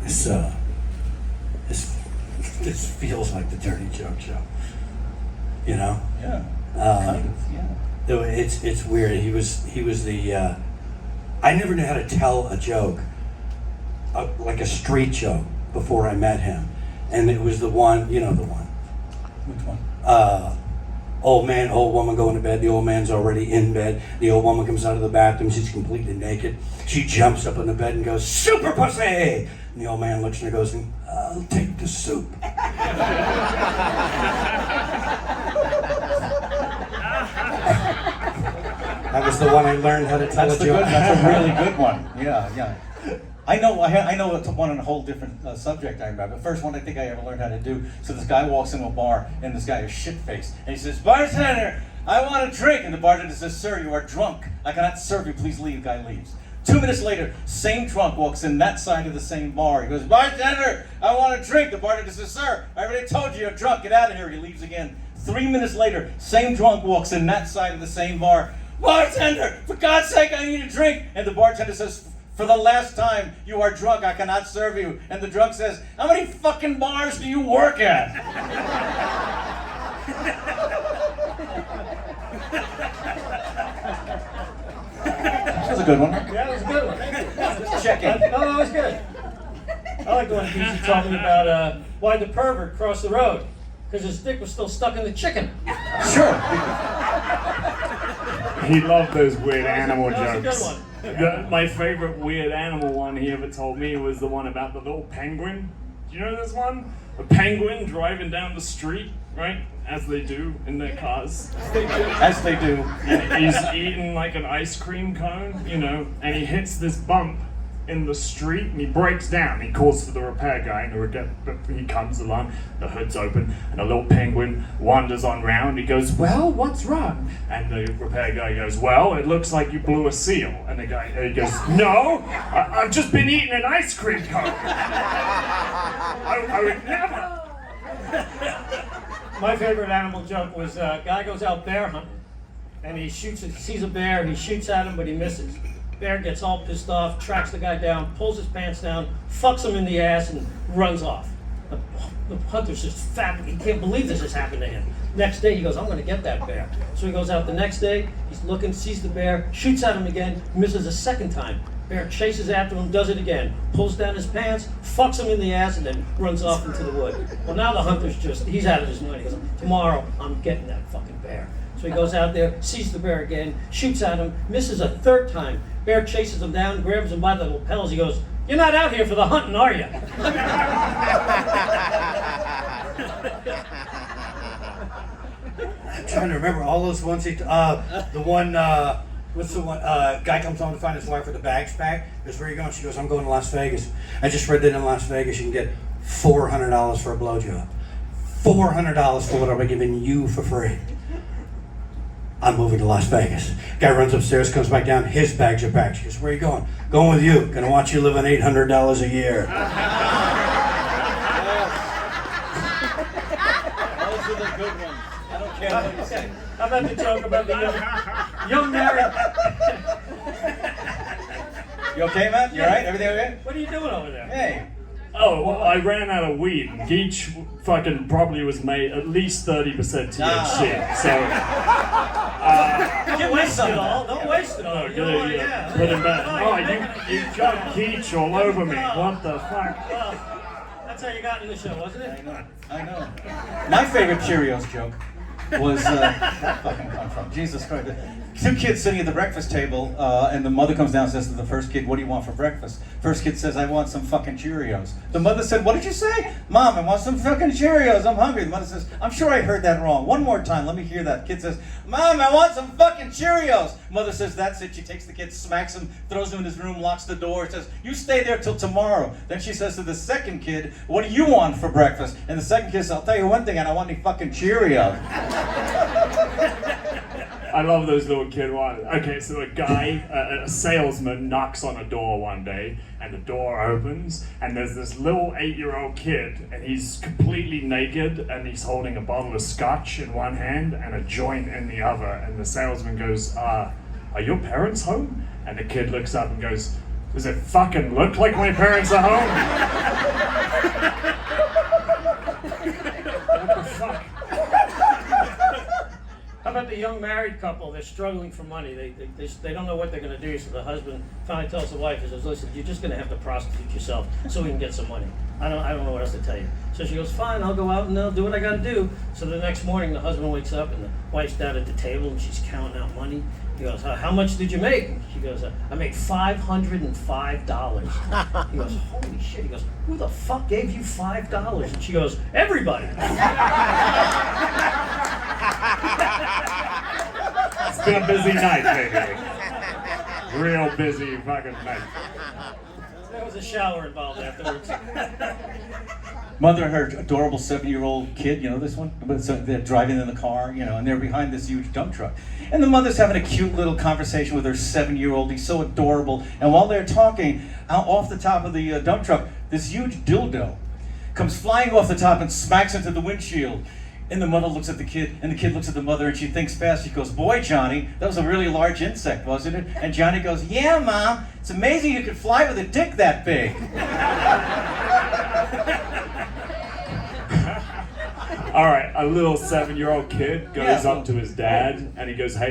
This, this feels like the Dirty Joke Show. You know? Yeah. Kind of, yeah. It's weird. He was the. I never knew how to tell a joke, like a street joke, before I met him, and it was the one. You know the one. Which one? Old man, old woman going to bed. The old man's already in bed. The old woman comes out of the bathroom. She's completely naked. She jumps up on the bed and goes, "Super pussy!" And the old man looks at her and goes, "I'll take the soup." That was the one I learned how to tell a joke. That's a really good one. Yeah. I know it's one on a whole different subject I remember. The first one I think I ever learned how to do. So this guy walks into a bar and this guy is shit-faced. And he says, "Bartender, I want a drink." And the bartender says, "Sir, you are drunk. I cannot serve you. Please leave." The guy leaves. 2 minutes later, same drunk walks in that side of the same bar. He goes, "Bartender, I want a drink." The bartender says, "Sir, I already told you you're drunk. Get out of here." He leaves again. 3 minutes later, same drunk walks in that side of the same bar. "Bartender, for God's sake, I need a drink." And the bartender says, "For the last time, you are drunk. I cannot serve you." And the drunk says, "How many fucking bars do you work at?" That was a good one. Yeah, that was a good one. Just checking. No, that was good. I like the one Geechy talking about why the pervert crossed the road. Because his dick was still stuck in the chicken. Sure. He loved those weird animal That was jokes. a good one. My favorite weird animal one he ever told me was the one about the little penguin. Do you know this one? A penguin driving down the street, right? As they do in their cars. As they do. And he's eating like an ice cream cone, you know, and he hits this bump in the street and he breaks down. He calls for the repair guy and he comes along, the hood's open, and a little penguin wanders on round. He goes, "Well, what's wrong?" And the repair guy goes, "Well, it looks like you blew a seal." And he goes, "No, I've just been eating an ice cream cone. I would never." My favorite animal joke was a guy goes out bear hunting and he sees a bear, he shoots at him, but he misses. Bear gets all pissed off, tracks the guy down, pulls his pants down, fucks him in the ass, and runs off. The hunter's just fat. He can't believe this has happened to him. Next day, he goes, "I'm going to get that bear." So he goes out the next day, he's looking, sees the bear, shoots at him again, misses a second time. Bear chases after him, does it again, pulls down his pants, fucks him in the ass, and then runs off into the wood. Well, now the hunter's he's out of his mind. He goes, "Tomorrow, I'm getting that fucking bear." So he goes out there, sees the bear again, shoots at him, misses a third time. Bear chases him down, grabs him by the lapels. He goes, "You're not out here for the hunting, are you?" I'm trying to remember all those ones. The one, what's the one? Guy comes home to find his wife with the bags packed. Goes, "Where are you going?" She goes, "I'm going to Las Vegas. I just read that in Las Vegas you can get $400 for a blowjob. $400 for what I'll be giving you for free. I'm moving to Las Vegas." Guy runs upstairs, comes back down. His bags are packed. She goes, "Where are you going?" "Going with you. Gonna watch you live on $800 a year." Those are the good ones. I don't care what you say. How about the joke about the young married? You okay, Matt? You alright? Everything okay? What are you doing over there? Hey. Oh, well, I ran out of weed. Geech fucking probably was made at least 30% THC. So, Don't waste it all. Don't waste it all. oh, yeah. Put him back. Oh, you got Geech all over me. What the fuck? Well, that's how you got in the show, wasn't it? I know. My favorite Cheerios joke was that fucking come from Jesus Christ. Two kids sitting at the breakfast table, and the mother comes down and says to the first kid, "What do you want for breakfast?" First kid says, "I want some fucking Cheerios." The mother said, "What did you say?" "Mom, I want some fucking Cheerios. I'm hungry." The mother says, "I'm sure I heard that wrong. One more time, let me hear that." Kid says, "Mom, I want some fucking Cheerios." Mother says, "That's it." She takes the kid, smacks him, throws him in his room, locks the door, says, "You stay there till tomorrow." Then she says to the second kid, "What do you want for breakfast?" And the second kid says, "I'll tell you one thing, I don't want any fucking Cheerios." I love those little kid ones. Okay, so a guy, a salesman, knocks on a door one day, and the door opens, and there's this little 8-year-old kid, and he's completely naked, and he's holding a bottle of scotch in one hand and a joint in the other. And the salesman goes, "Are your parents home?" And the kid looks up and goes, "Does it fucking look like my parents are home?" about the young married couple? They're struggling for money. They don't know what they're going to do. So the husband finally tells the wife, he says, listen, you're just going to have to prostitute yourself so we can get some money. I don't know what else to tell you. So she goes, fine, I'll go out and I'll do what I got to do. So the next morning, the husband wakes up and the wife's down at the table and she's counting out money. He goes, how much did you make? She goes, I made $505. He goes, holy shit. He goes, who the fuck gave you $5? And she goes, everybody. It's been a busy night, baby. Real busy fucking night. There was a shower involved afterwards. Mother and her adorable 7-year-old kid, you know this one? So they're driving in the car, you know, and they're behind this huge dump truck. And the mother's having a cute little conversation with her 7-year-old. He's so adorable. And while they're talking, out off the top of the dump truck, this huge dildo comes flying off the top and smacks into the windshield. And the mother looks at the kid, and the kid looks at the mother, and she thinks fast. She goes, boy, Johnny, that was a really large insect, wasn't it? And Johnny goes, yeah, Mom, it's amazing you could fly with a dick that big. All right, a little 7-year-old kid goes Yeah. up to his dad and he goes, hey,